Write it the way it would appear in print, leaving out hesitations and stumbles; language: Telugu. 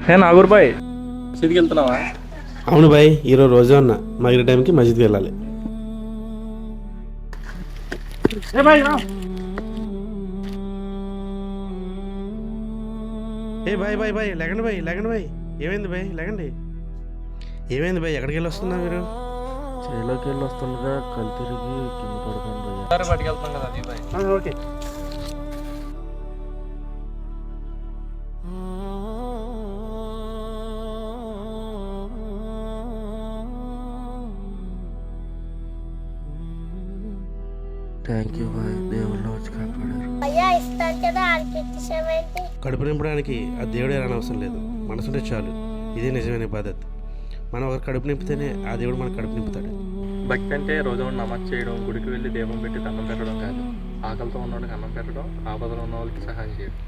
హే నాగూర్ బాయ్, మసీద్కి వెళ్తున్నావా? అవును బాయ్, ఈరోజు రోజా అన్న మగిరి టైంకి మస్జిద్కి వెళ్ళాలి. ఏ బాయ్ బాయ్ బాయ్ లేకండి బాయ్, లేకండి బాయ్. ఏమైంది బాయ్, లేకండి. ఏమైంది బాయ్, ఎక్కడికి వెళ్ళి వస్తున్నా మీరు? చేలోకి వెళ్ళి వస్తుండగా కళ్ళు తిరిగి కింద పడిపోయింది భయ్యా. పట్టుకెళ్తున్నాం కదా అది bye. Okay. Thank you bye, దేవుళ్ళు వచ్చి కాపాడారు. అయ్యా ఇస్తాను కదా ఆడిపించేసామేంటి? కడుపు నింపడానికి ఆ దేవుడే రానవసరం లేదు, మనసుంటే చాలు. ఇదే నిజమైన బాధ్యత. మనం ఒకరు కడుపు నింపితేనే ఆ దేవుడు మనకు కడుపు నింపుతాడు. భక్తి అంటే రోజు నమాజ్ చేయడం, గుడికి వెళ్ళి దీపం పెట్టి దండం పెట్టడం కాదు, ఆకలితో ఉన్నవాడికి అన్నం పెట్టడం, ఆపదలో ఉన్న వాళ్ళకి సహాయం చేయడం.